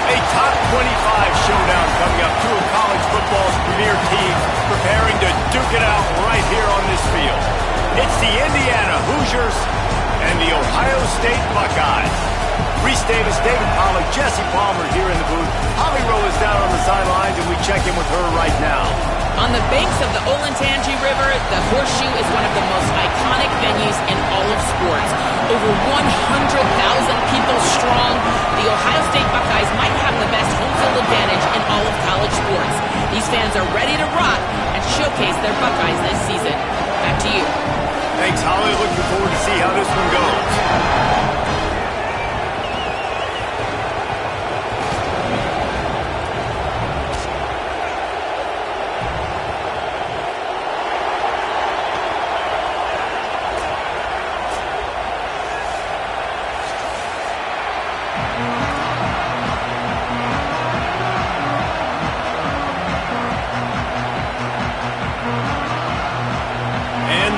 A top 25 showdown coming up. Two of college football's premier teams preparing to duke it out right here on this field. It's the Indiana Hoosiers and the Ohio State Buckeyes. Reese Davis, David Pollack, Jesse Palmer here in the booth. Holly Rowe is down on the sidelines, and we check in with her right now. On the banks of the Olentangy River, the Horseshoe is one of the most iconic venues in all of sports. Over 100,000 people strong, the Ohio State Buckeyes might have the best home field advantage in all of college sports. These fans are ready to rock and showcase their Buckeyes this season. Back to you. Thanks, Holly. Looking forward to see how this one goes.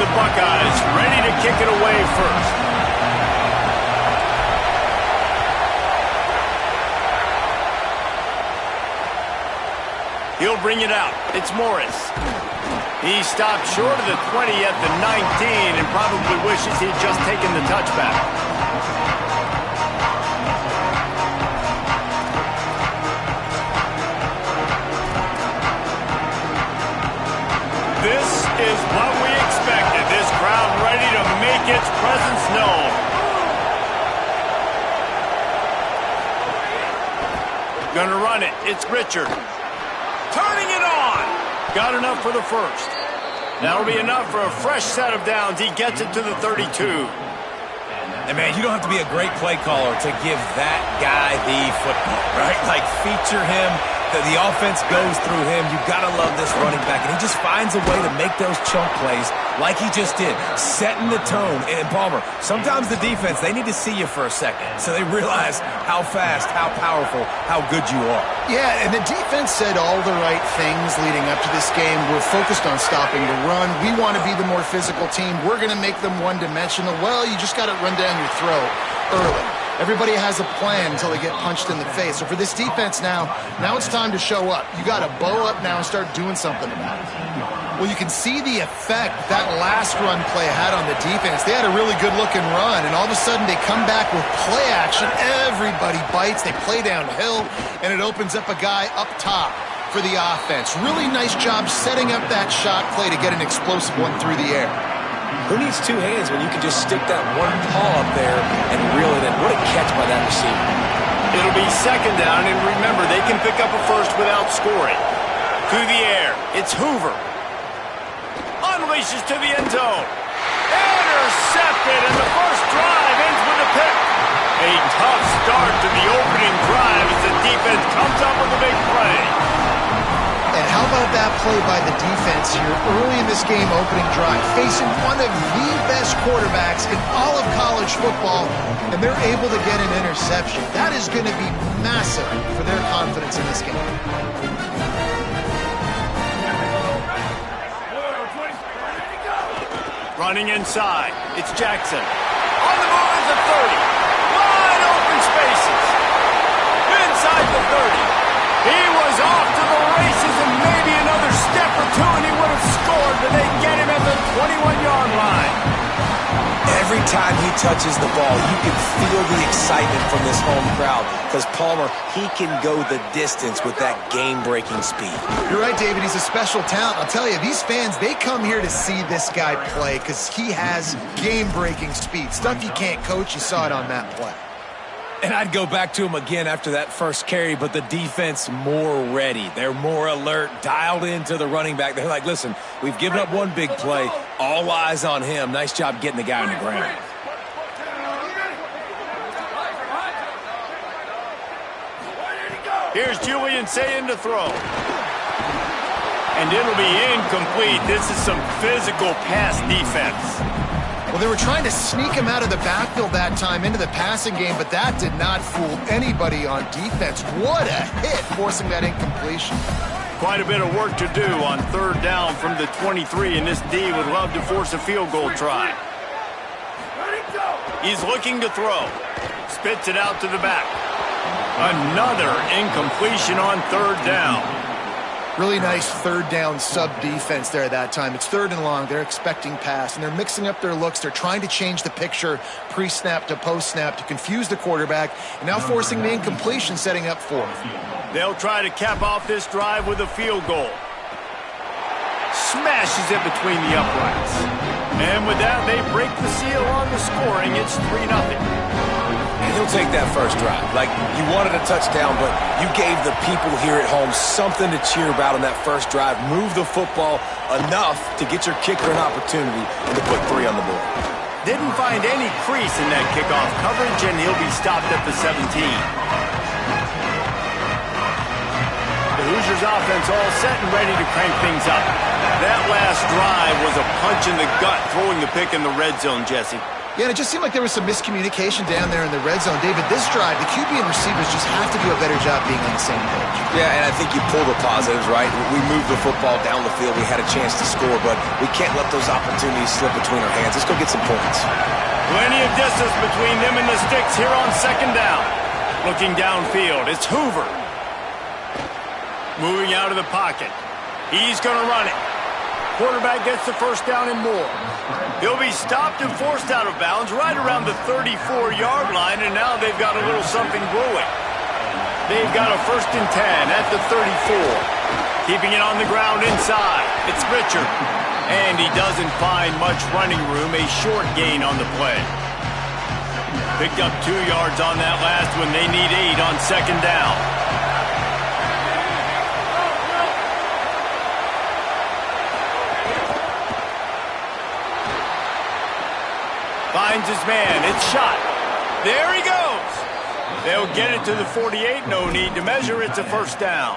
Buckeyes ready to kick it away first. He'll bring it out. It's Morris. He stopped short of the 20 at the 19 and probably wishes he'd just taken the touchback. This is what we expected. This crowd ready to make its presence known. Gonna run it. It's Richard. Turning it on. Got enough for the first. That'll be enough for a fresh set of downs. He gets it to the 32. And, man, you don't have to be a great play caller to give that guy the football, right? Like, feature him. The offense goes through him. You've got to love this running back. And he just finds a way to make those chunk plays like he just did, setting the tone. And, Palmer, sometimes the defense, they need to see you for a second so they realize how fast, how powerful, how good you are. Yeah, and the defense said all the right things leading up to this game. We're focused on stopping the run. We want to be the more physical team. We're going to make them one-dimensional. Well, you just got to run down your throat early. Everybody has a plan until they get punched in the face. So for this defense now it's time to show up. You got to bow up now and start doing something about it. Well, you can see the effect that last run play had on the defense. They had a really good-looking run, and all of a sudden they come back with play action. Everybody bites. They play downhill, and it opens up a guy up top for the offense. Really nice job setting up that shot play to get an explosive one through the air. Who needs two hands when you can just stick that one paw up there and reel it in? What a catch by that receiver. It'll be second down, and remember, they can pick up a first without scoring. To the air, it's Hoover. Unleashes to the end zone. Intercepted, and the first drive ends with a pick. A tough start to the opening drive as the defense comes up with a big play. And how about that play by the defense here early in this game opening drive, facing one of the best quarterbacks in all of college football, and they're able to get an interception. That is going to be massive for their confidence in this game. Running inside, it's Jackson. On the move is the 30. Wide open spaces. Inside the 30. He was off to the races and maybe another step or two and he would have scored, but they get him at the 21-yard line. Every time he touches the ball, you can feel the excitement from this home crowd because Palmer, he can go the distance with that game-breaking speed. You're right, David. He's a special talent. I'll tell you, these fans, they come here to see this guy play because he has game-breaking speed. Stuff you can't coach. You saw it on that play. And I'd go back to him again after that first carry, but the defense more ready. They're more alert, dialed into the running back. They're like, listen, we've given up one big play. All eyes on him. Nice job getting the guy on the ground. Here's Julian Sayin to throw. And it'll be incomplete. This is some physical pass defense. Well, they were trying to sneak him out of the backfield that time into the passing game, but that did not fool anybody on defense. What a hit, forcing that incompletion. Quite a bit of work to do on third down from the 23, and this D would love to force a field goal try. He's looking to throw. Spits it out to the back. Another incompletion on third down. Really nice third down sub defense there that time. It's third and long. They're expecting pass, and they're mixing up their looks. They're trying to change the picture pre-snap to post-snap to confuse the quarterback, and now forcing the incompletion, setting up fourth. They'll try to cap off this drive with a field goal. Smashes it between the uprights. And with that, they break the seal on the scoring. It's 3-0. And he'll take that first drive. Like, you wanted a touchdown, but you gave the people here at home something to cheer about on that first drive. Move the football enough to get your kicker an opportunity and to put 3 on the board. Didn't find any crease in that kickoff coverage, and he'll be stopped at the 17. The Hoosiers offense all set and ready to crank things up. That last drive was a punch in the gut, throwing the pick in the red zone, Jesse. Yeah, and it just seemed like there was some miscommunication down there in the red zone. David, this drive, the QB and receivers just have to do a better job being on the same page. Yeah, and I think you pull the positives, right? We moved the football down the field. We had a chance to score, but we can't let those opportunities slip between our hands. Let's go get some points. Plenty of distance between them and the sticks here on second down. Looking downfield, it's Hoover. Moving out of the pocket. He's going to run it. Quarterback gets the first down and more. He'll be stopped and forced out of bounds right around the 34-yard line, and now they've got a little something brewing. They've got a 1st and 10 at the 34. Keeping it on the ground inside. It's Richard. And he doesn't find much running room, a short gain on the play. Picked up 2 yards on that last one. They need 8 on second down. Finds his man. It's shot. There he goes. They'll get it to the 48. No need to measure. It's a first down.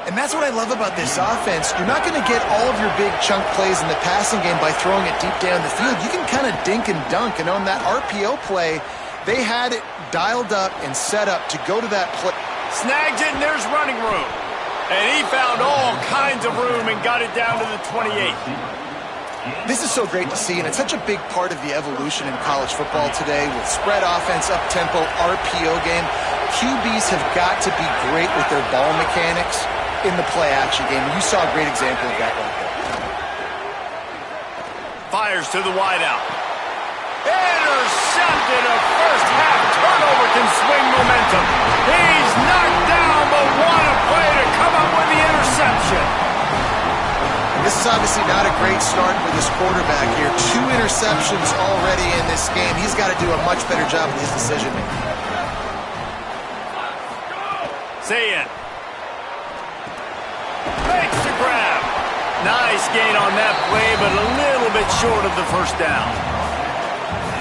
And that's what I love about this offense. You're not going to get all of your big chunk plays in the passing game by throwing it deep down the field. You can kind of dink and dunk. And on that RPO play, they had it dialed up and set up to go to that play. Snags it, and there's running room. And he found all kinds of room and got it down to the 28. This is so great to see, and it's such a big part of the evolution in college football today with spread offense, up-tempo, RPO game. QBs have got to be great with their ball mechanics in the play-action game, and you saw a great example of that right there. Fires to the wideout. Intercepted. A first-half turnover can swing momentum. He's knocked down, but what a play to come up with the interception. This is obviously not a great start for this quarterback here. 2 interceptions already in this game. He's got to do a much better job with his decision-making. Sayin makes the grab. Nice gain on that play, but a little bit short of the first down.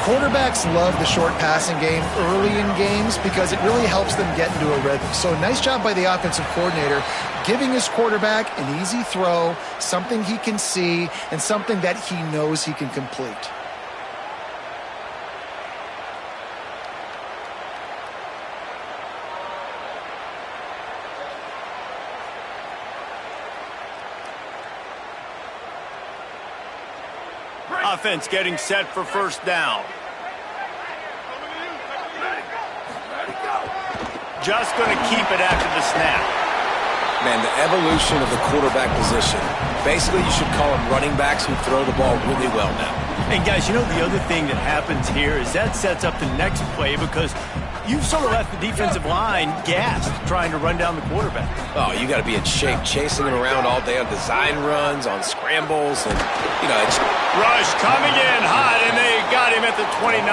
Quarterbacks love the short passing game early in games because it really helps them get into a rhythm. So nice job by the offensive coordinator giving his quarterback an easy throw, something he can see, and something that he knows he can complete. Offense getting set for first down. Just going to keep it after the snap. Man, the evolution of the quarterback position. Basically, you should call them running backs who throw the ball really well now. And guys, you know the other thing that happens here is that sets up the next play because you've sort of left the defensive line gassed trying to run down the quarterback. Oh, you got to be in shape, chasing him around all day on design runs, on scrambles, and, you know, it's... Rush coming in hot, and they got him at the 29.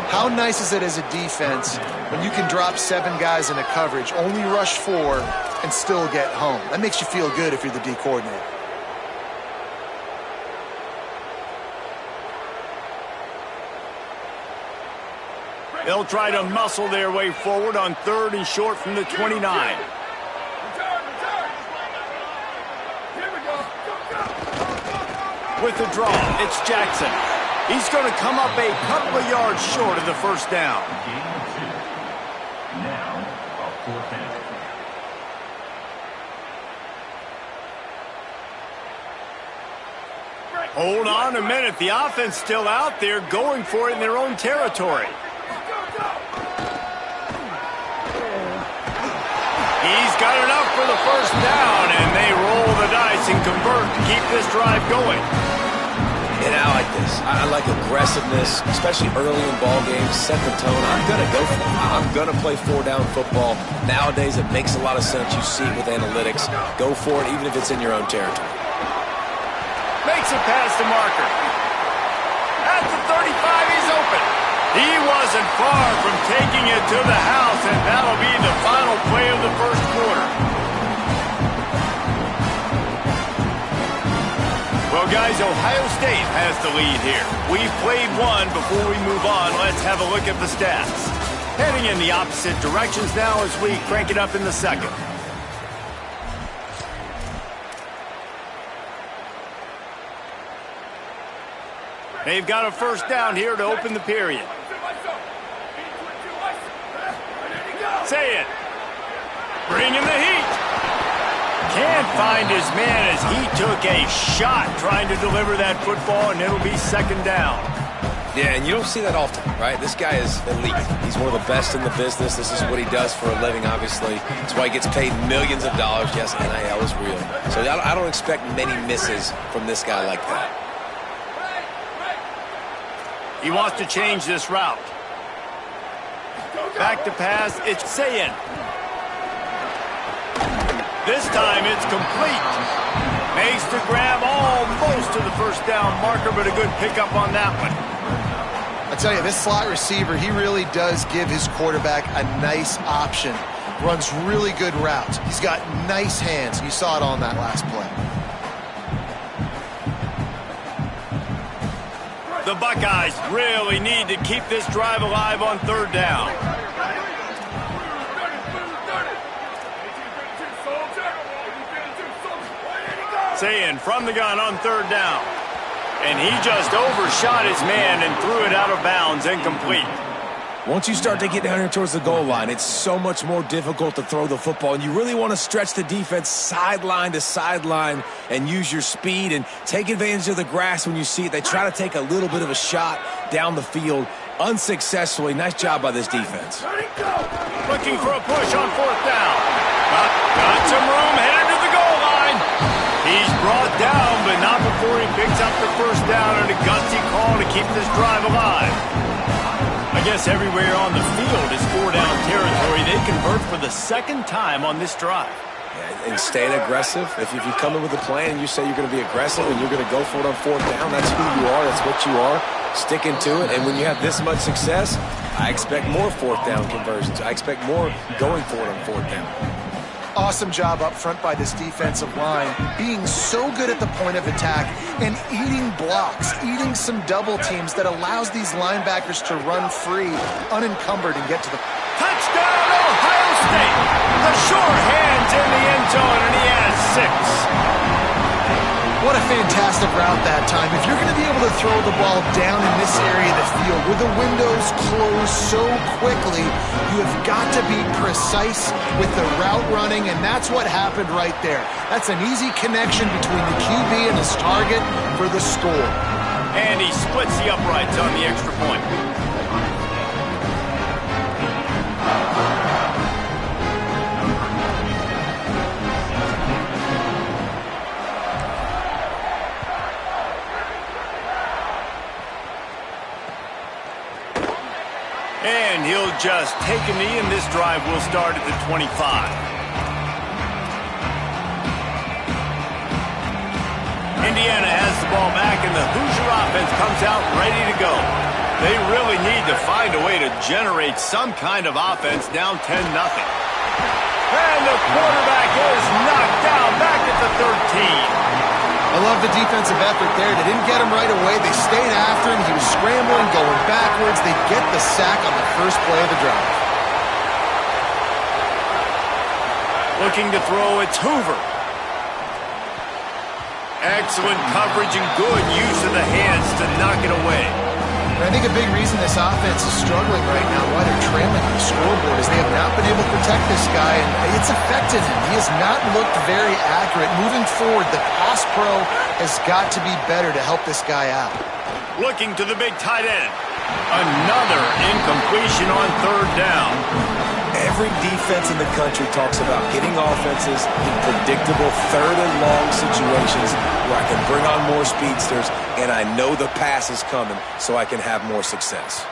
How nice is it as a defense when you can drop 7 guys in a coverage, only rush 4, and still get home? That makes you feel good if you're the D coordinator. They'll try to muscle their way forward on 3rd and short from the 29. With the draw, it's Jackson. He's going to come up a couple of yards short of the first down. Hold on a minute. The offense still out there going for it in their own territory. He's got enough for the first down, and they roll the dice and convert to keep this drive going. And I like this. I like aggressiveness, especially early in ball games. Set the tone. I'm going to go for it. I'm going to play four-down football. Nowadays, it makes a lot of sense. You see it with analytics. Go for it, even if it's in your own territory. Makes it past the marker. At the 35, he's open. He wasn't far from taking it to the house, and that'll be the final play of the first quarter. Well, guys, Ohio State has the lead here. We've played one. Before we move on, let's have a look at the stats. Heading in the opposite directions now as we crank it up in the second. They've got a first down here to open the period. Say it. Bringing the heat. Can't find his man as he took a shot trying to deliver that football, and it'll be second down. Yeah, and you don't see that often, right? This guy is elite. He's one of the best in the business. This is what he does for a living, obviously. That's why he gets paid millions of dollars. Yes, NIL is real. So I don't expect many misses from this guy like that. He wants to change this route. Back to pass, it's Sayin. This time it's complete. Makes the grab almost to the first down marker, but a good pickup on that one. I tell you, this slot receiver, he really does give his quarterback a nice option. Runs really good routes. He's got nice hands. You saw it on that last play. The Buckeyes really need to keep this drive alive on third down. Sayin from the gun on third down. And he just overshot his man and threw it out of bounds, incomplete. Once you start to get down here towards the goal line, it's so much more difficult to throw the football, and you really want to stretch the defense sideline to sideline and use your speed and take advantage of the grass when you see it. They try to take a little bit of a shot down the field unsuccessfully. Nice job by this defense. Looking for a push on fourth down. Got some room, headed to the goal line. He's brought down, but not before he picks up the first down and a gutsy call to keep this drive alive. I guess everywhere on the field is four-down territory. They convert for the second time on this drive. Yeah, and staying aggressive. If you come in with a plan and you say you're going to be aggressive and you're going to go for it on fourth down, that's who you are. That's what you are. Sticking to it. And when you have this much success, I expect more fourth down conversions. I expect more going for it on fourth down. Awesome job up front by this defensive line, being so good at the point of attack and eating blocks, eating some double teams that allows these linebackers to run free, unencumbered, and get to the... Touchdown, Ohio State! The sure hands in the end zone, and he has 6. What a fantastic route that time. If you're going to be able to throw the ball down in this area of the field where the windows close so quickly, you have got to be precise with the route running, and that's what happened right there. That's an easy connection between the QB and his target for the score. And he splits the uprights on the extra point. And he'll just take a knee, and this drive will start at the 25. Indiana has the ball back, and the Hoosier offense comes out ready to go. They really need to find a way to generate some kind of offense down 10-0. And the quarterback is knocked down back at the 13. I love the defensive effort there. They didn't get him right away. They stayed after him. He was scrambling, going backwards. They get the sack on the first play of the drive. Looking to throw, it's Hoover. Excellent coverage and good use of the hands to knock it away. And I think a big reason this offense is struggling right now, why they're trailing on the scoreboard, is they have not been able to protect this guy, and it's affected him. He has not looked very accurate. Moving forward, the pass pro has got to be better to help this guy out. Looking to the big tight end. Another incompletion on third down. Every defense in the country talks about getting offenses in predictable third and long situations where I can bring on more speedsters and I know the pass is coming so I can have more success.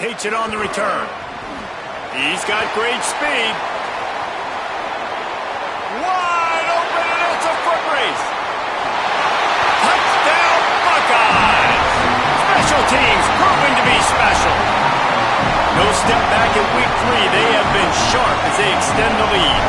Takes it on the return. He's got great speed. Wide open, and it's a foot race. Touchdown, Buckeyes! Special teams proving to be special. No step back in week 3. They have been sharp as they extend the lead.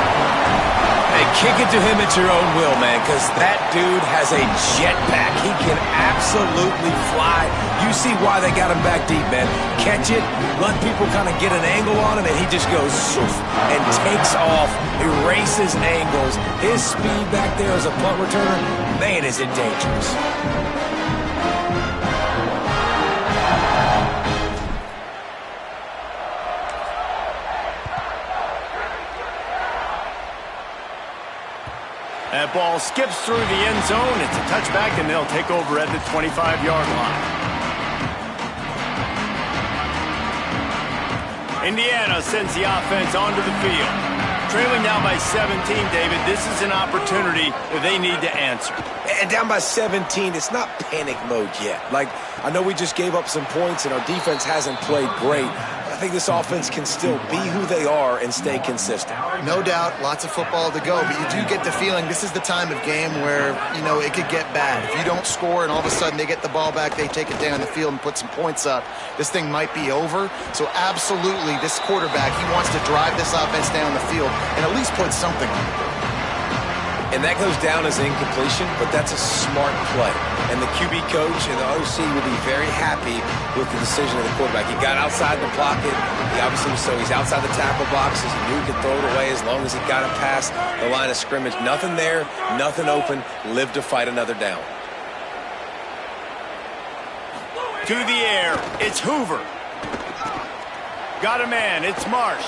Hey, kick it to him at your own will, man, because that dude has a jetpack. He can absolutely fly. You see why they got him back deep, man. Catch it, let people kind of get an angle on him, and he just goes shoof, and takes off, erases angles. His speed back there as a punt returner, man, is it dangerous. That ball skips through the end zone. It's a touchback, and they'll take over at the 25-yard line. Indiana sends the offense onto the field. Trailing now by 17, David. This is an opportunity that they need to answer. And down by 17, it's not panic mode yet. Like, I know we just gave up some points, and our defense hasn't played great. I think this offense can still be who they are and stay consistent. No doubt, lots of football to go, but you do get the feeling this is the time of game where, you know, it could get bad. If you don't score and all of a sudden they get the ball back, they take it down the field and put some points up, this thing might be over. So absolutely, this quarterback, he wants to drive this offense down the field and at least put something on the board. And that goes down as incompletion, but that's a smart play. And the QB coach and the OC will be very happy with the decision of the quarterback. He got outside the pocket. He obviously, so he's outside the tackle boxes. He knew he could throw it away as long as he got it past the line of scrimmage. Nothing there, nothing open. Live to fight another down. To the air, it's Hoover. Got a man, it's Marsh.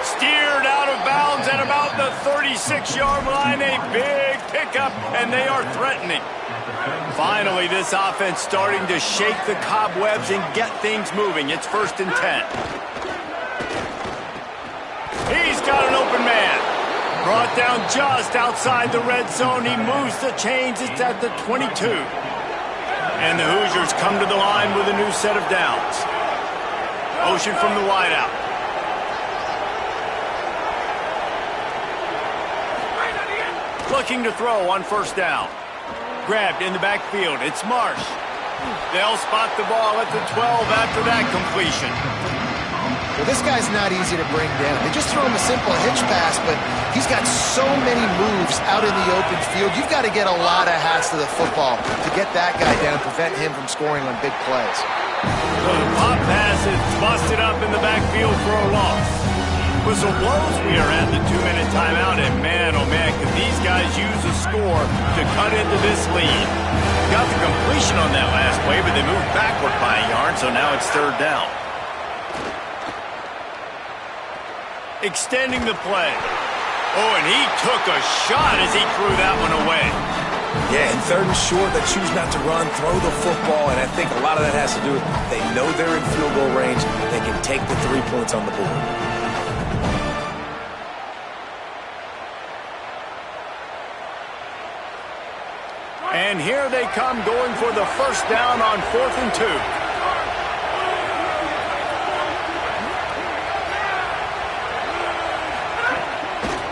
Steered out of bounds at about the 36-yard line. A big pickup, and they are threatening. Finally, this offense starting to shake the cobwebs and get things moving. It's 1st and 10. He's got an open man. Brought down just outside the red zone. He moves the chains. It's at the 22. And the Hoosiers come to the line with a new set of downs. Ocean from the wideout. Looking to throw on 1st down. Grabbed in the backfield. It's Marsh. They'll spot the ball at the 12 after that completion. Well, this guy's not easy to bring down. They just throw him a simple hitch pass, but he's got so many moves out in the open field. You've got to get a lot of hats to the football to get that guy down, prevent him from scoring on big plays. So the pop pass is busted up in the backfield for a loss. Whistle blows. We are at the 2-minute timeout, and man, oh man, could these guys use a score to cut into this lead. Got the completion on that last play, but they moved backward by a yard, so now it's 3rd down. Extending the play. Oh, and he took a shot as he threw that one away. Yeah, and 3rd and short, they choose not to run, throw the football, and I think a lot of that has to do with they know they're in field goal range. They can take the 3 points on the board. And here they come going for the 1st down on 4th and 2.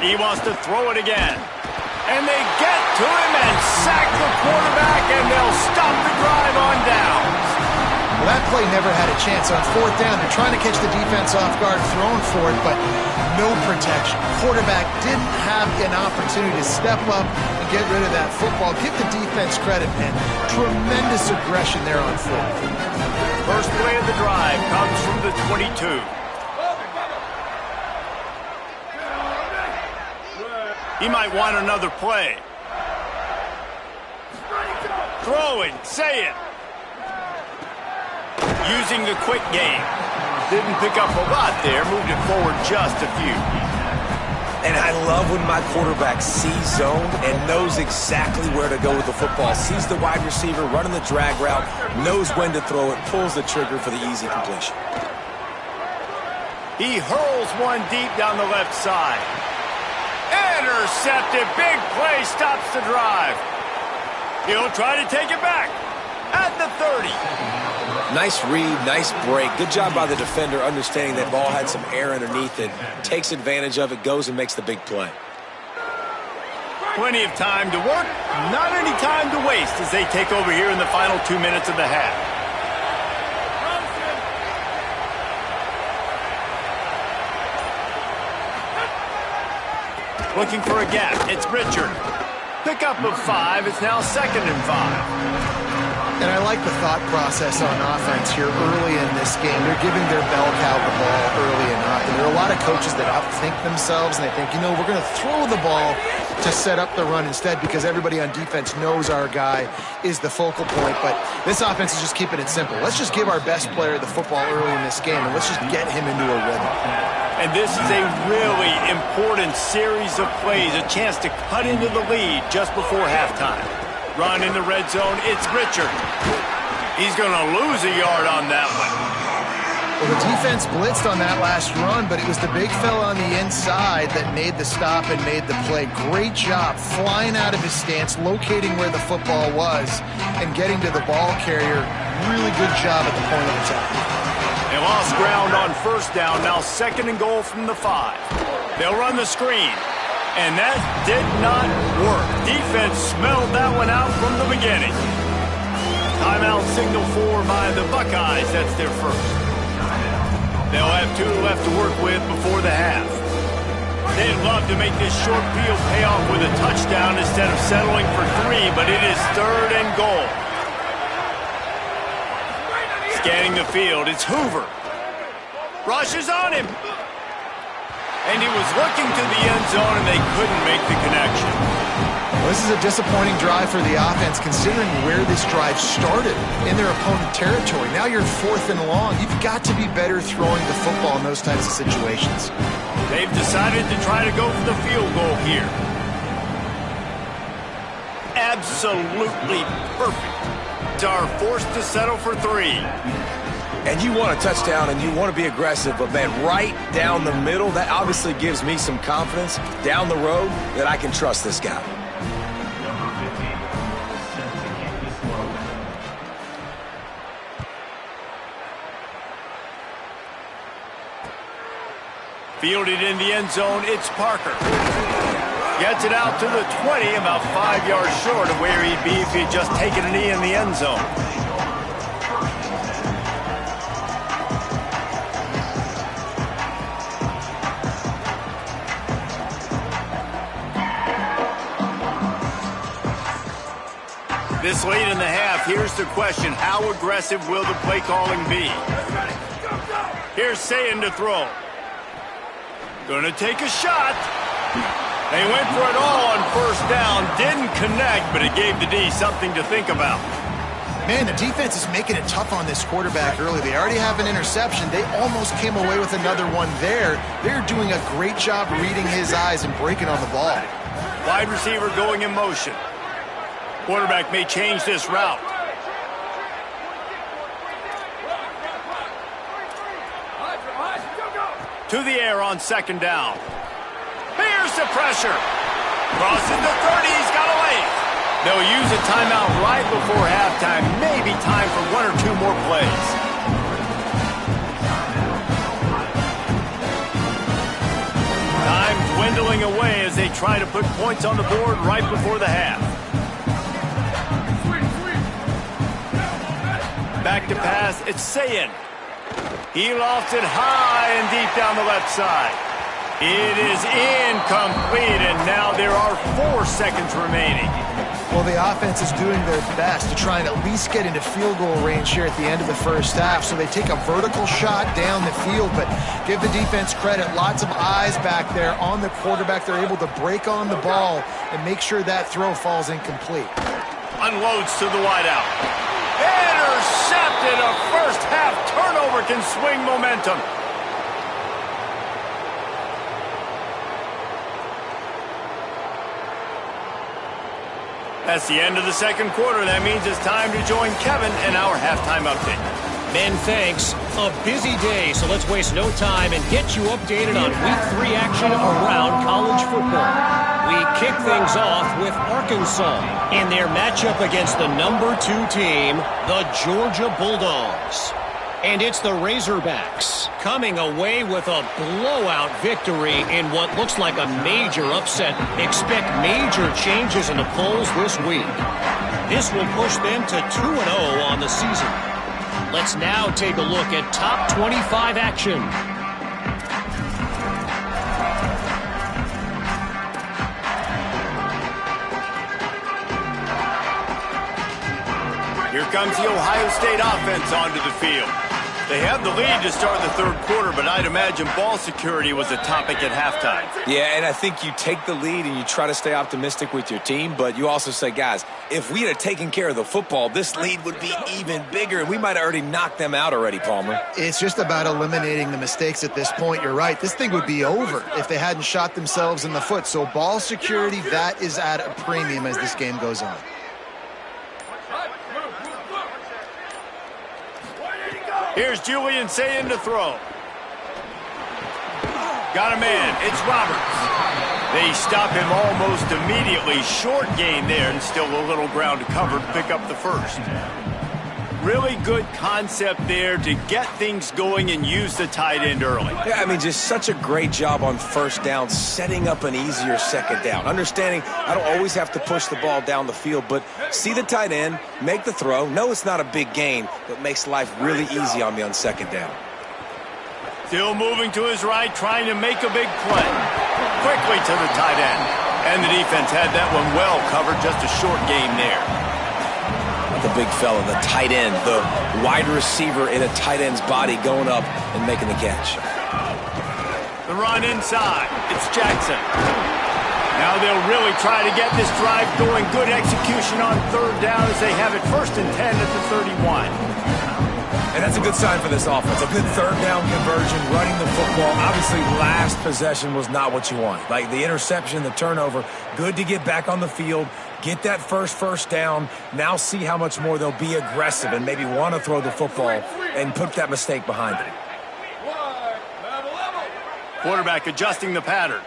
He wants to throw it again. And they get to him and sack the quarterback, and they'll stop the drive on downs. Well, that play never had a chance on 4th down. They're trying to catch the defense off guard, throwing for it, but no protection. Quarterback didn't have an opportunity to step up and get rid of that football. Give the defense credit, man. Tremendous aggression there on 4th. First play of the drive comes from the 22. He might want another play. Throwing, say it. Using the quick game. Didn't pick up a lot there, moved it forward just a few. And I love when my quarterback sees zone and knows exactly where to go with the football. Sees the wide receiver running the drag route, knows when to throw it, pulls the trigger for the easy completion. He hurls one deep down the left side. Intercepted. Big play stops the drive. He'll try to take it back at the 30. Nice read, nice break. Good job by the defender understanding that ball had some air underneath it. Takes advantage of it, goes and makes the big play. Plenty of time to work, not any time to waste as they take over here in the final 2 minutes of the half. Looking for a gap. It's Richard. Pickup of 5. It's now 2nd and 5. And I like the thought process on offense here early in this game. They're giving their bell cow the ball early enough. And there are a lot of coaches that outthink themselves, and they think, we're going to throw the ball to set up the run instead because everybody on defense knows our guy is the focal point. But this offense is just keeping it simple. Let's just give our best player the football early in this game, and let's just get him into a rhythm. And this is a really important series of plays, a chance to cut into the lead just before halftime. Run in the red zone, it's Richard. He's going to lose a yard on that one. Well, the defense blitzed on that last run, but it was the big fella on the inside that made the stop and made the play. Great job flying out of his stance, locating where the football was, and getting to the ball carrier. Really good job at the point of attack. They lost ground on first down, now 2nd and goal from the 5. They'll run the screen. And that did not work. Defense smelled that one out from the beginning. Timeout signal for by the Buckeyes. That's their first. They'll have 2 left to work with before the half. They'd love to make this short field pay off with a touchdown instead of settling for 3, but it is 3rd and goal. Scanning the field, it's Hoover. Rushes on him. And he was looking to the end zone, and they couldn't make the connection. Well, this is a disappointing drive for the offense, considering where this drive started in their opponent territory. Now you're 4th and long. You've got to be better throwing the football in those types of situations. They've decided to try to go for the field goal here. Absolutely perfect. They are forced to settle for 3. And you want a touchdown and you want to be aggressive, but man, right down the middle, that obviously gives me some confidence down the road that I can trust this guy. Fielded in the end zone, it's Parker. Gets it out to the 20, about 5 yards short of where he'd be if he'd just taken a knee in the end zone. This late in the half, here's the question. How aggressive will the play calling be? Here's Sayin to throw. Gonna take a shot. They went for it all on first down. Didn't connect, but it gave the D something to think about. Man, the defense is making it tough on this quarterback early. They already have an interception. They almost came away with another one there. They're doing a great job reading his eyes and breaking on the ball. Wide receiver going in motion. Quarterback may change this route. To the air on 2nd down. Here's the pressure. Crosses the 30. He's got away. They'll use a timeout right before halftime. Maybe time for 1 or 2 more plays. Time dwindling away as they try to put points on the board right before the half. Back to pass, it's Sayin. He lofts it high and deep down the left side. It is incomplete, and now there are 4 seconds remaining. Well, the offense is doing their best to try and at least get into field goal range here at the end of the first half. So they take a vertical shot down the field, but give the defense credit. Lots of eyes back there on the quarterback. They're able to break on the ball and make sure that throw falls incomplete. Unloads to the wideout. Intercepted. A first half turnover can swing momentum. That's the end of the second quarter. That means it's time to join Kevin in our halftime update. Men, thanks. A busy day, so let's waste no time and get you updated on Week 3 action around college football. We kick things off with Arkansas in their matchup against the number 2 team, the Georgia Bulldogs. And it's the Razorbacks coming away with a blowout victory in what looks like a major upset. Expect major changes in the polls this week. This will push them to 2-0 on the season. Let's now take a look at top 25 action. Here comes the Ohio State offense onto the field. They have the lead to start the third quarter, but I'd imagine ball security was a topic at halftime. Yeah, and I think you take the lead and you try to stay optimistic with your team, but you also say, guys, if we had taken care of the football, this lead would be even bigger, and we might have already knocked them out already, Palmer. It's just about eliminating the mistakes at this point. You're right. This thing would be over if they hadn't shot themselves in the foot. So ball security, that is at a premium as this game goes on. Here's Julian Sayin to throw. Got a man. It's Roberts. They stop him almost immediately. Short gain there, and still a little ground to cover to pick up the first. Really good concept there to get things going and use the tight end early. Yeah, I mean, just such a great job on first down, setting up an easier second down. Understanding I don't always have to push the ball down the field, but see the tight end, make the throw. No, it's not a big gain, but makes life really easy on me on second down. Still moving to his right, trying to make a big play. Quickly to the tight end. And the defense had that one well covered, just a short gain there. The big fella, the tight end, the wide receiver in a tight end's body going up and making the catch. The run inside. It's Jackson. Now they'll really try to get this drive going. Good execution on third down as they have it 1st and 10 at the 31. And that's a good sign for this offense. A good third down conversion, running the football. Obviously, last possession was not what you want. Like the interception, the turnover, good to get back on the field, get that first down. Now see how much more they'll be aggressive and maybe want to throw the football and put that mistake behind them. Quarterback adjusting the pattern.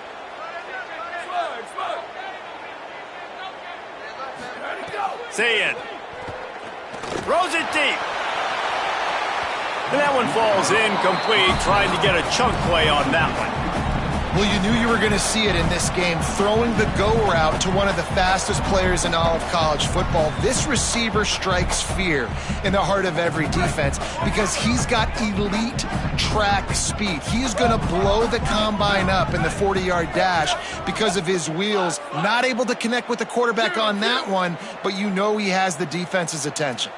Sayin throws it deep. And that one falls incomplete, trying to get a chunk play on that one. Well, you knew you were going to see it in this game, throwing the go route to one of the fastest players in all of college football. This receiver strikes fear in the heart of every defense because he's got elite track speed. He's going to blow the combine up in the 40-yard dash because of his wheels. Not able to connect with the quarterback on that one, but you know he has the defense's attention.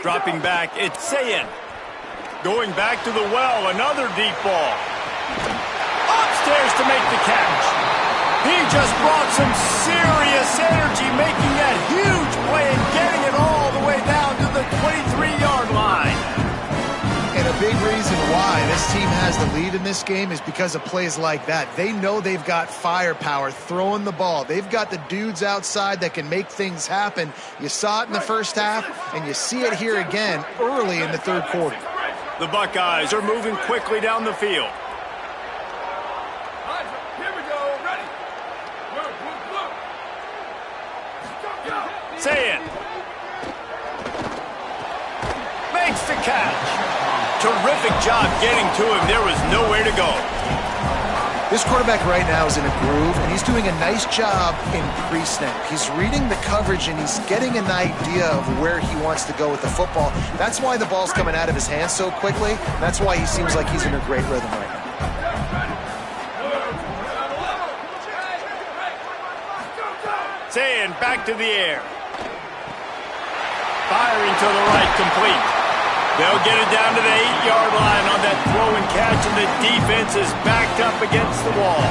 Dropping back, it's Sayin. Going back to the well, another deep ball. Upstairs to make the catch. He just brought some serious energy, making that huge play and getting it all the way down to the 23-yard line. And a big reason why this team has the lead in this game is because of plays like that. They know they've got firepower throwing the ball. They've got the dudes outside that can make things happen. You saw it in the first half, and you see it here again early in the third quarter. The Buckeyes are moving quickly down the field. Sayin makes the catch. Terrific job getting to him. There was nowhere to go. This quarterback right now is in a groove, and he's doing a nice job in pre-snap. He's reading the coverage, and he's getting an idea of where he wants to go with the football. That's why the ball's coming out of his hands so quickly. That's why he seems like he's in a great rhythm right now. Sayin back to the air. Firing to the right, complete. They'll get it down to the 8-yard line on that throw and catch, and the defense is backed up against the wall.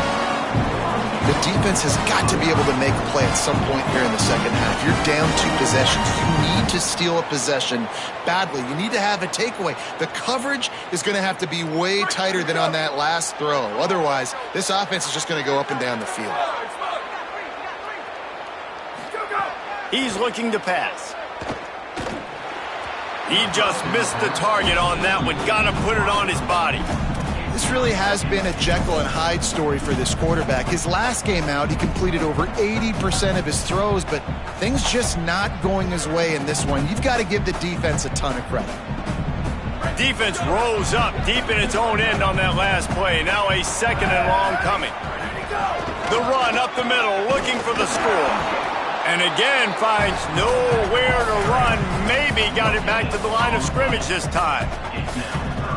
The defense has got to be able to make a play at some point here in the second half. You're down 2 possessions. You need to steal a possession badly. You need to have a takeaway. The coverage is going to have to be way tighter than on that last throw. Otherwise, this offense is just going to go up and down the field. He's looking to pass. He just missed the target on that one. Got to put it on his body. This really has been a Jekyll and Hyde story for this quarterback. His last game out, he completed over 80% of his throws, but things just not going his way in this one. You've got to give the defense a ton of credit. Defense rose up deep in its own end on that last play. Now a second and long coming. The run up the middle, looking for the score. And again, finds nowhere to run. Maybe got it back to the line of scrimmage this time.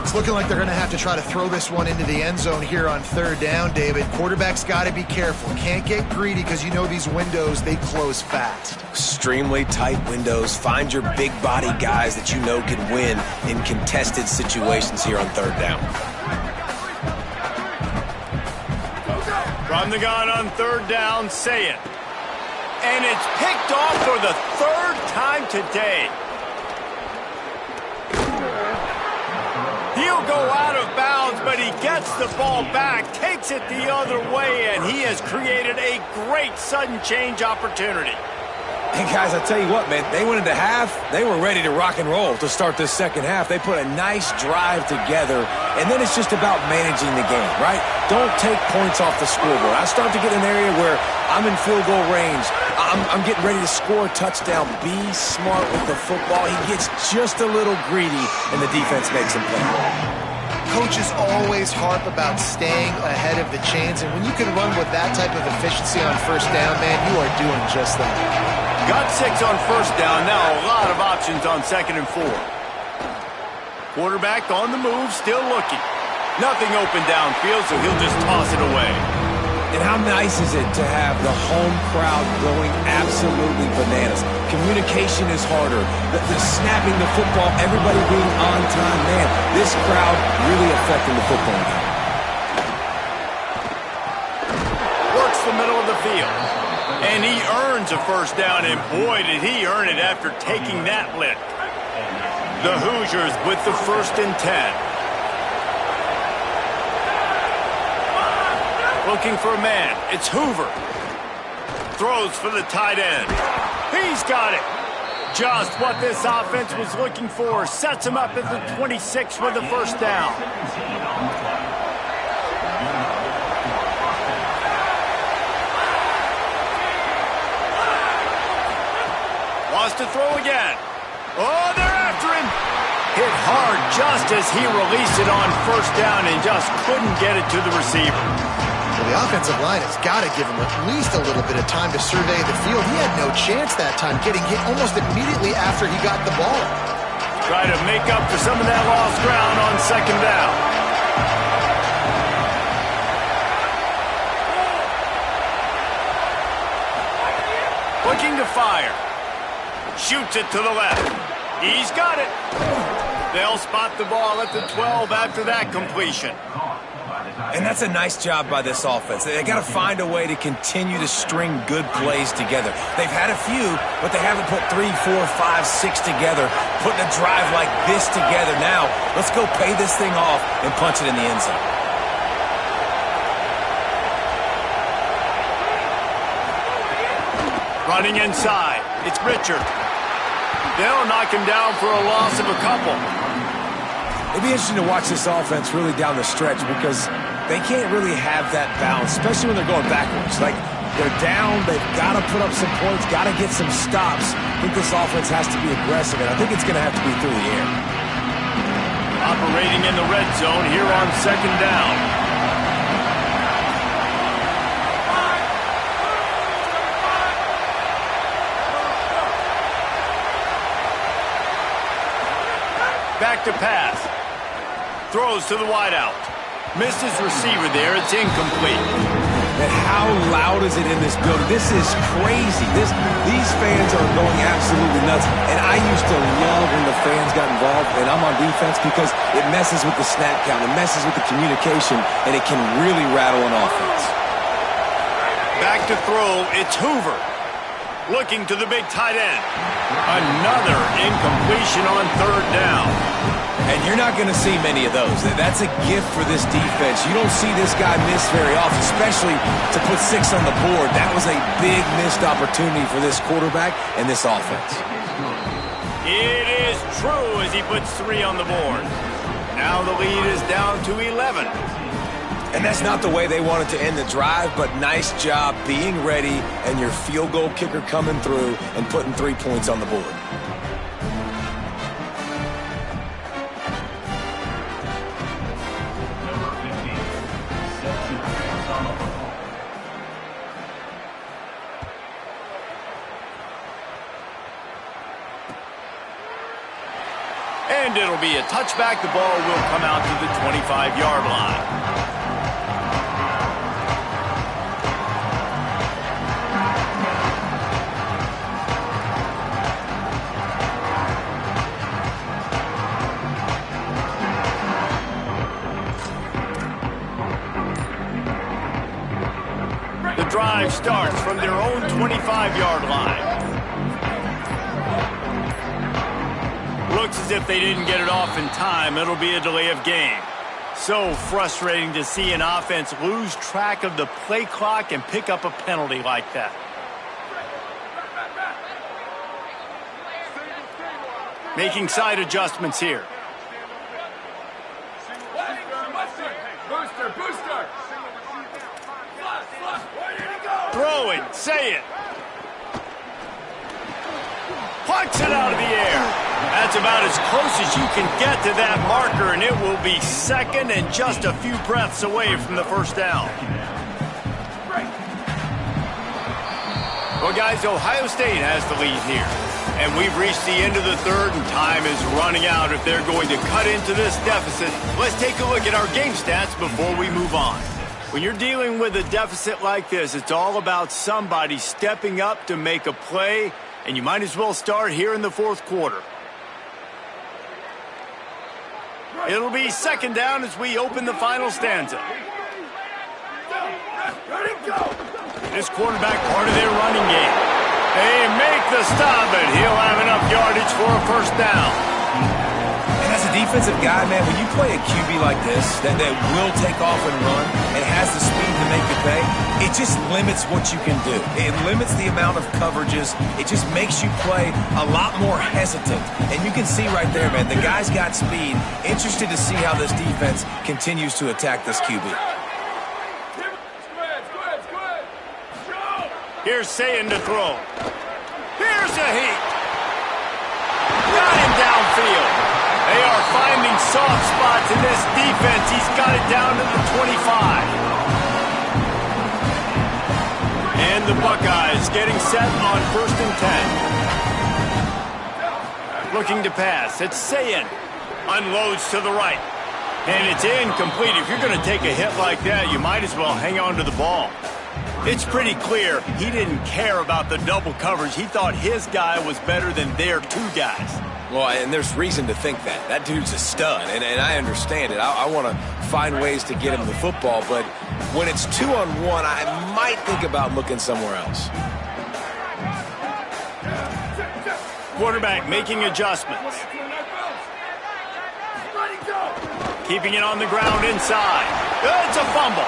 It's looking like they're going to have to try to throw this one into the end zone here on third down, David. Quarterback's got to be careful. Can't get greedy because you know these windows, they close fast. Extremely tight windows. Find your big body guys that you know can win in contested situations here on third down. From the gun on third down, say it. And it's picked off for the third time today. He'll go out of bounds, but he gets the ball back, takes it the other way, and he has created a great sudden change opportunity. Hey, guys, I tell you what, man, they went into half. They were ready to rock and roll to start this second half. They put a nice drive together, and then it's just about managing the game, right? Don't take points off the scoreboard. I start to get in an area where I'm in field goal range. I'm getting ready to score a touchdown. Be smart with the football. He gets just a little greedy, and the defense makes him play. Coaches always harp about staying ahead of the chains, and when you can run with that type of efficiency on first down, man, you are doing just that. Got 6 on first down. Now a lot of options on 2nd and 4. Quarterback on the move, still looking. Nothing open downfield, so he'll just toss it away. And how nice is it to have the home crowd going absolutely bananas? Communication is harder. The snapping the football, everybody being on time. Man, this crowd really affecting the football game. Works the middle of the field. And he earns a first down, and boy, did he earn it after taking that lick. The Hoosiers with the 1st and 10. Looking for a man. It's Hoover. Throws for the tight end. He's got it. Just what this offense was looking for. Sets him up at the 26 for the first down. Wants to throw again. Oh, they're after him. Hit hard just as he released it on first down and just couldn't get it to the receiver. Well, the offensive line has got to give him at least a little bit of time to survey the field. He had no chance that time, getting hit almost immediately after he got the ball. Try to make up for some of that lost ground on 2nd down. Looking to fire. Shoots it to the left. He's got it. They'll spot the ball at the 12 after that completion. And that's a nice job by this offense. They got to find a way to continue to string good plays together. They've had a few, but they haven't put 3, 4, 5, 6 together, putting a drive like this together. Now, let's go pay this thing off and punch it in the end zone. Running inside. It's Richard. They'll knock him down for a loss of a couple. It'd be interesting to watch this offense really down the stretch because they can't really have that balance, especially when they're going backwards. Like, they're down, they've got to put up some points, got to get some stops. I think this offense has to be aggressive, and I think it's going to have to be through the air. Operating in the red zone here on 2nd down. Back to pass. Throws to the wideout. Missed his receiver there. It's incomplete. And how loud is it in this building? This is crazy. These fans are going absolutely nuts. And I used to love when the fans got involved, and I'm on defense because it messes with the snap count. It messes with the communication, and it can really rattle an offense. Back to throw. It's Hoover. Looking to the big tight end. Another incompletion on 3rd down. And you're not going to see many of those. That's a gift for this defense. You don't see this guy miss very often, especially to put 6 on the board. That was a big missed opportunity for this quarterback and this offense. It is true as he puts 3 on the board. Now the lead is down to 11. And that's not the way they wanted to end the drive, but nice job being ready and your field goal kicker coming through and putting 3 points on the board. And it'll be a touchback. The ball will come out to the 25-yard line. The drive starts from their own 25-yard line. Looks as if they didn't get it off in time. It'll be a delay of game. So frustrating to see an offense lose track of the play clock and pick up a penalty like that. Making side adjustments here. Throw it, say it. Plucks it out of the air. That's about as close as you can get to that marker, and it will be second and just a few breaths away from the first down. Well, guys, Ohio State has the lead here. And we've reached the end of the third, and time is running out if they're going to cut into this deficit. Let's take a look at our game stats before we move on. When you're dealing with a deficit like this, it's all about somebody stepping up to make a play, and you might as well start here in the fourth quarter. It'll be second down as we open the final stanza. This quarterback part of their running game. They make the stop, but he'll have enough yardage for a first down. And as a defensive guy, man, when you play a QB like this that will take off and run and has the speed to make you pay, it just limits what you can do. It limits the amount of coverages. It just makes you play a lot more hesitant. And you can see right there, man, the guy's got speed. Interested to see how this defense continues to attack this QB. Here's Sayin to throw. Here's a heat. Got him downfield. They are finding soft spots in this defense. He's got it down to the 25. And the Buckeyes getting set on 1st and 10. Looking to pass. It's Sayin. Unloads to the right. And it's incomplete. If you're going to take a hit like that, you might as well hang on to the ball. It's pretty clear he didn't care about the double coverage. He thought his guy was better than their 2 guys. Well, and there's reason to think that. That dude's a stud, and I understand it. I want to find ways to get him the football, but when it's 2-on-1, I might think about looking somewhere else. Quarterback making adjustments. Keeping it on the ground inside. It's a fumble.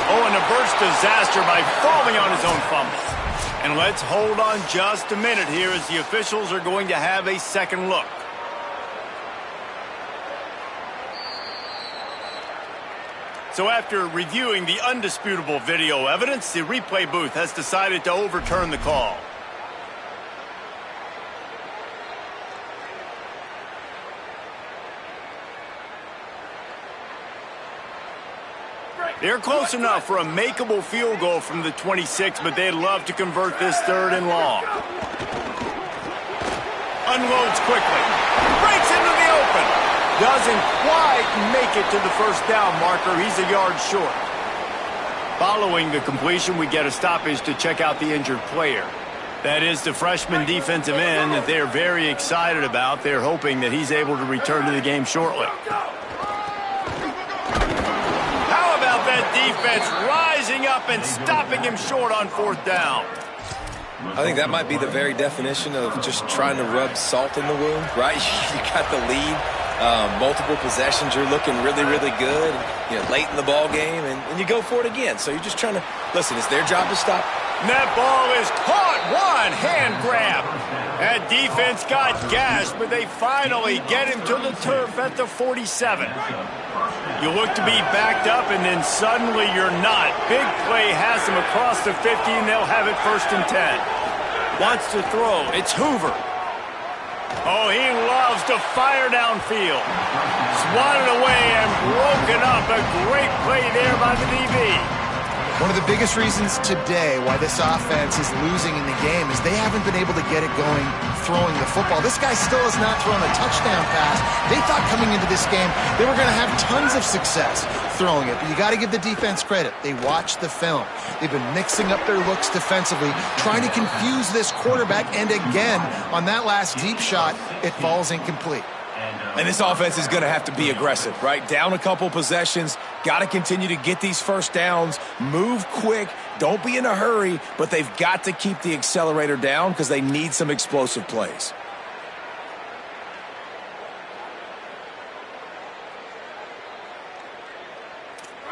Oh, and averts disaster by falling on his own fumble. And let's hold on just a minute here as the officials are going to have a second look. So after reviewing the undisputable video evidence, the replay booth has decided to overturn the call. They're close enough for a makeable field goal from the 26, but they'd love to convert this 3rd and long. Unloads quickly. Breaks into the open. Doesn't quite make it to the first down marker. He's a yard short. Following the completion, we get a stoppage to check out the injured player. That is the freshman defensive end that they're very excited about. They're hoping that he's able to return to the game shortly. That defense rising up and stopping him short on 4th down. I think that might be the very definition of just trying to rub salt in the wound, right? You got the lead. Multiple possessions, you're looking really, really good, late in the ball game, and you go for it again. So you're just trying to, listen, it's their job to stop. And that ball is caught. One hand grab. That defense got gashed, but they finally get him to the turf at the 47. You look to be backed up, and then suddenly you're not. Big play has him across the 50, and they'll have it 1st and 10. Wants to throw. It's Hoover. Oh, he loves to fire downfield. Swatted away and broken up. A great play there by the DB. One of the biggest reasons today why this offense is losing in the game is they haven't been able to get it going throwing the football. This guy still has not thrown a touchdown pass. They thought coming into this game they were going to have tons of success throwing it, but you got to give the defense credit. They watched the film. They've been mixing up their looks defensively, trying to confuse this quarterback, and again, on that last deep shot, it falls incomplete. And this offense is going to have to be aggressive, right? Down a couple possessions, got to continue to get these first downs, move quick, don't be in a hurry, but they've got to keep the accelerator down because they need some explosive plays.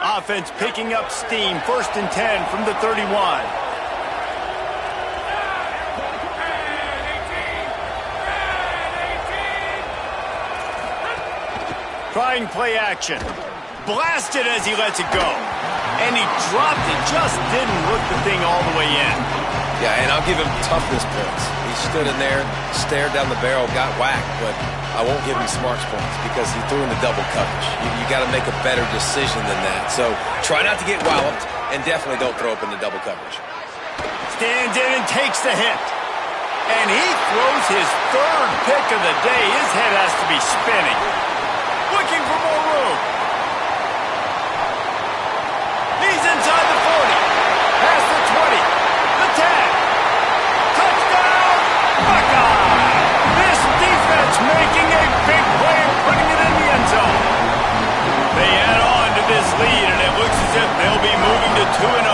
Offense picking up steam, 1st and 10 from the 31. Trying play action. Blasted as he lets it go. And he dropped it. Just didn't look the thing all the way in. Yeah, and I'll give him toughness points. He stood in there, stared down the barrel, got whacked, but I won't give him smarts points because he threw in the double coverage. You got to make a better decision than that. So try not to get walloped, and definitely don't throw up in the double coverage. Stands in and takes the hit. And he throws his 3rd pick of the day. His head has to be spinning. Looking for more room. He's inside the 40. Past the 20. The 10. Touchdown, Buckeye! This defense making a big play and putting it in the end zone. They add on to this lead, and it looks as if they'll be moving to 2-0.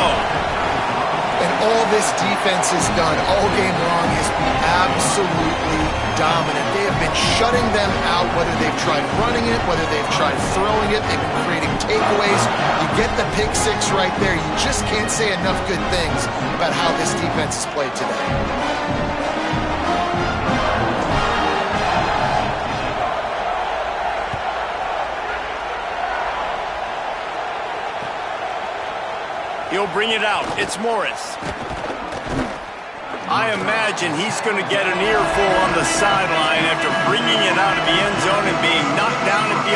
And all this defense has done all game long is be absolutely dominant. They have been shutting them out, whether they've tried running it, whether they've tried throwing it. They've been creating takeaways. You get the pick 6 right there. You just can't say enough good things about how this defense has played today. He'll bring it out. It's Morris. I imagine he's going to get an earful on the sideline after bringing it out of the end zone and being knocked down at the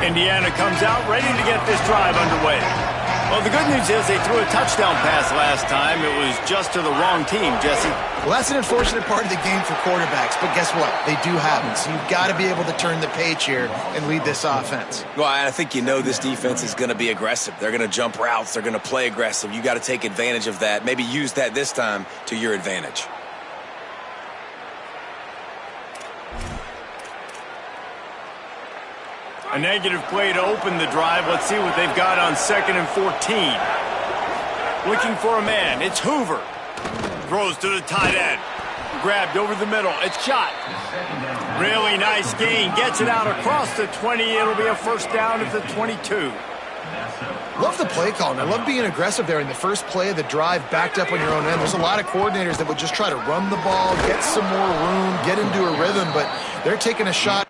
11. Indiana comes out ready to get this drive underway. Well, the good news is they threw a touchdown pass last time. It was just to the wrong team, Jesse. Well, that's an unfortunate part of the game for quarterbacks, but guess what? They do happen, so you've got to be able to turn the page here and lead this offense. Well, I think this defense is going to be aggressive. They're going to jump routes. They're going to play aggressive. You got to take advantage of that. Maybe use that this time to your advantage. A negative play to open the drive. Let's see what they've got on 2nd and 14. Looking for a man. It's Hoover. Throws to the tight end. Grabbed over the middle. It's shot. Really nice gain. Gets it out across the 20. It'll be a 1st down at the 22. Love the play call, and I love being aggressive there in the first play of the drive, backed up on your own end. There's a lot of coordinators that would just try to run the ball, get some more room, get into a rhythm, but they're taking a shot